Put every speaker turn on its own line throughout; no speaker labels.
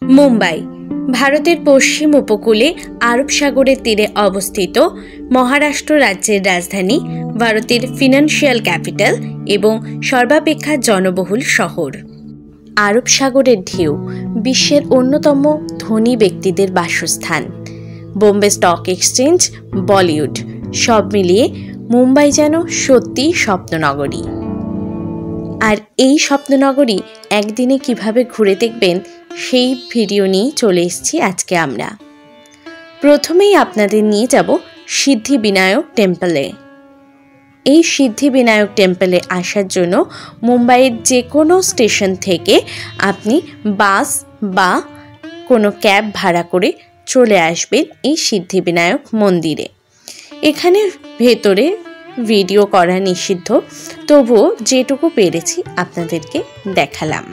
মুম্বাই ভারতের পশ্চিম উপকূলে আরব সাগরের তীরে অবস্থিত মহারাষ্ট্র রাজ্যের রাজধানী, ভারতের ফিনান্সিয়াল ক্যাপিটাল এবং সর্বাপেক্ষা জনবহুল শহর। আরব সাগরের ঢেউ বিশ্বের অন্যতম ধনী ব্যক্তিদের বাসস্থান। বোম্বে স্টক এক্সচেঞ্জ, বলিউড সব মিলিয়ে মুম্বাই যেন সত্যিই স্বপ্ননগরী। আর এই স্বপ্ননগরী একদিনে কিভাবে ঘুরে দেখবেন সেই ভিডিও নিয়ে চলে এসেছি আজকে আমরা। প্রথমেই আপনাদের নিয়ে যাব সিদ্ধিবিনায়ক টেম্পলে। এই সিদ্ধিবিনায়ক টেম্পলে আসার জন্য মুম্বাইয়ের যে কোনো স্টেশন থেকে আপনি বাস বা কোনো ক্যাব ভাড়া করে চলে আসবেন এই সিদ্ধিবিনায়ক মন্দিরে। এখানে ভেতরে ভিডিও করা নিষিদ্ধ, তবুও যেটুকু পেরেছি আপনাদেরকে দেখালাম।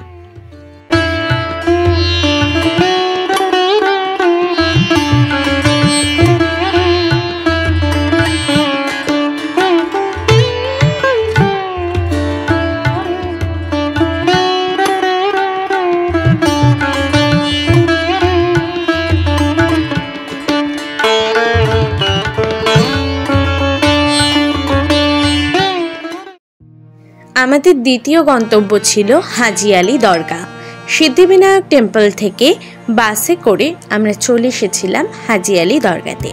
আমাদের দ্বিতীয় গন্তব্য ছিল হাজি আলি দরগা। সিদ্ধিবিনায়ক টেম্পল থেকে বাসে করে আমরা চলে এসেছিলাম হাজি আলি দরগাতে।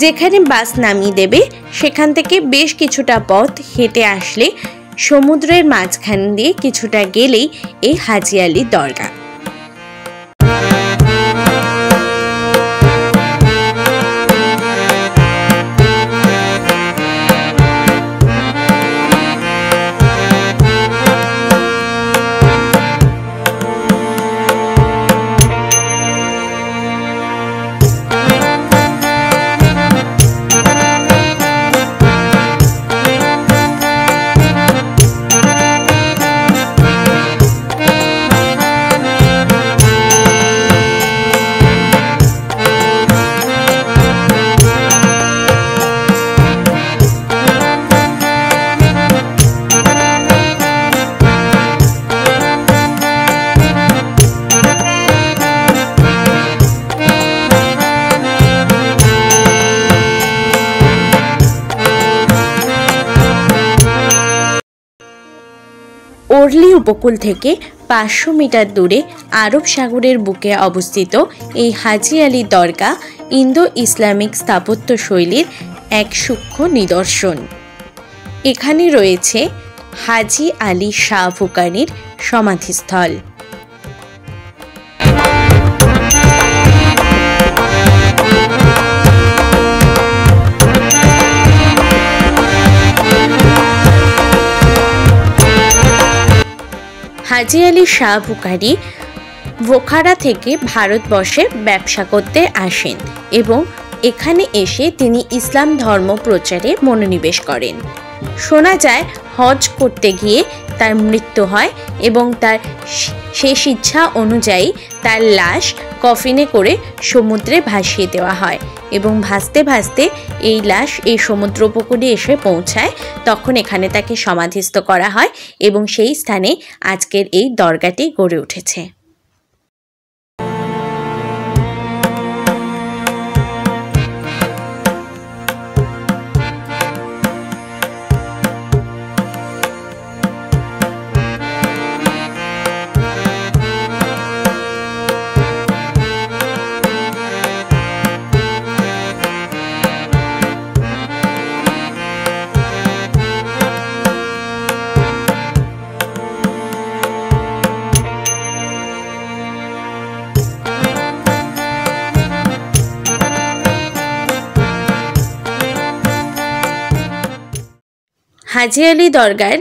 যেখানে বাস নামিয়ে দেবে সেখান থেকে বেশ কিছুটা পথ হেঁটে আসলে সমুদ্রের মাঝখান দিয়ে কিছুটা গেলেই এই হাজি আলি দরগা। ওরলি উপকূল থেকে 500 মিটার দূরে আরব সাগরের বুকে অবস্থিত এই হাজি আলি দরগা ইন্দো ইসলামিক স্থাপত্য শৈলীর এক সূক্ষ্ম নিদর্শন। এখানে রয়েছে হাজি আলি শাহ বুখারীর সমাধিস্থল। হাজি আলি শাহ বুখারী বোখারা থেকে ভারতবর্ষে ব্যবসা করতে আসেন এবং এখানে এসে তিনি ইসলাম ধর্ম প্রচারে মনোনিবেশ করেন। শোনা যায় হজ করতে গিয়ে তার মৃত্যু হয় এবং তার শেষ ইচ্ছা অনুযায়ী তার লাশ কফিনে করে সমুদ্রে ভাসিয়ে দেওয়া হয় এবং ভাসতে ভাসতে এই লাশ এই সমুদ্র উপকূলে এসে পৌঁছায়। তখন এখানে তাকে সমাধিস্থ করা হয় এবং সেই স্থানে আজকের এই দরগাটি গড়ে উঠেছে। হাজি আলি দরগার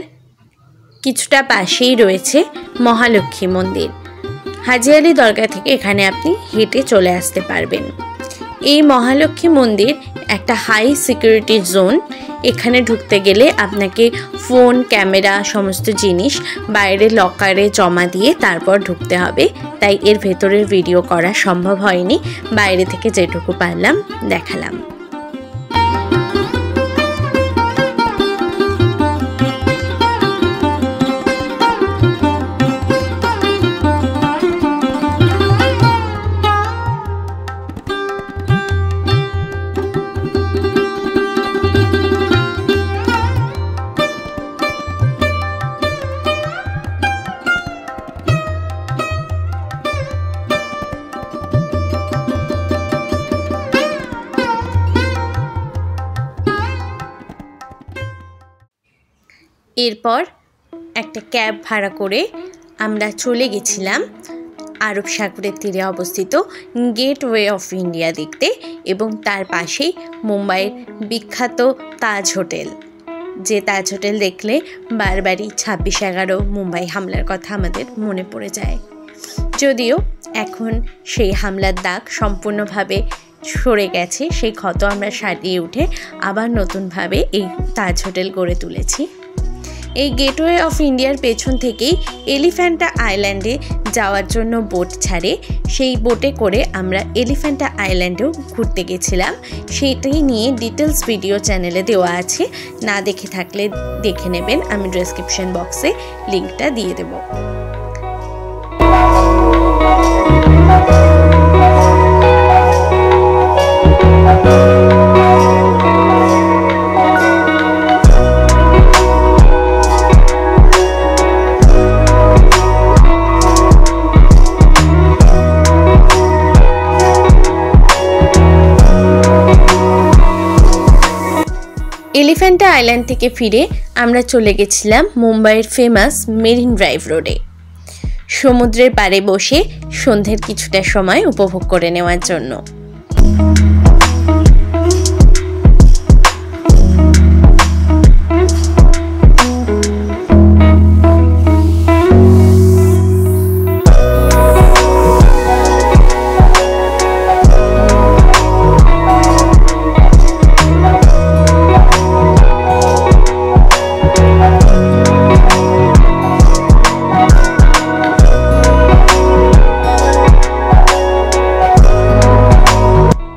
কিছুটা পাশেই রয়েছে মহালক্ষ্মী মন্দির। হাজি আলি দরগা থেকে এখানে আপনি হেঁটে চলে আসতে পারবেন। এই মহালক্ষ্মী মন্দির একটা হাই সিকিউরিটি জোন। এখানে ঢুকতে গেলে আপনাকে ফোন, ক্যামেরা সমস্ত জিনিস বাইরে লকারে জমা দিয়ে তারপর ঢুকতে হবে, তাই এর ভেতরের ভিডিও করা সম্ভব হয়নি। বাইরে থেকে যেটুকু পারলাম দেখালাম। এরপর একটা ক্যাব ভাড়া করে আমরা চলে গেছিলাম আরব সাগরের তীরে অবস্থিত গেটওয়ে অফ ইন্ডিয়া দেখতে, এবং তার পাশেই মুম্বাইয়ের বিখ্যাত তাজ হোটেল, যে তাজ হোটেল দেখলে বারবারই 26/11 মুম্বাই হামলার কথা আমাদের মনে পড়ে যায়। যদিও এখন সেই হামলার দাগ সম্পূর্ণভাবে সরে গেছে, সেই ক্ষত আমরা সারিয়ে উঠে আবার নতুনভাবে এই তাজ হোটেল গড়ে তুলেছি। এই গেটওয়ে অফ ইন্ডিয়ার পেছন থেকেই এলিফ্যান্টা আইল্যান্ডে যাওয়ার জন্য বোট ছাড়ে, সেই বোটে করে আমরা এলিফ্যান্টা আইল্যান্ডেও ঘুরতে গেছিলাম। সেইটাই নিয়ে ডিটেলস ভিডিও চ্যানেলে দেওয়া আছে, না দেখে থাকলে দেখে নেবেন, আমি ডেসক্রিপশন বক্সে লিঙ্কটা দিয়ে দেব। এলিফ্যান্টা আইল্যান্ড থেকে ফিরে আমরা চলে গেছিলাম মুম্বাইয়ের ফেমাস মেরিন ড্রাইভ রোডে, সমুদ্রের পাড়ে বসে সন্ধ্যের কিছুটা সময় উপভোগ করে নেওয়ার জন্য।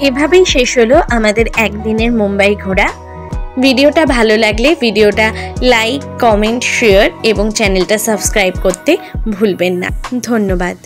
এভাবেই শেষ হলো আমাদের একদিনের মুম্বাই ঘোরা। ভিডিওটা ভালো লাগলে ভিডিওটা লাইক, কমেন্ট, শেয়ার এবং চ্যানেলটা সাবস্ক্রাইব করতে ভুলবেন না। ধন্যবাদ।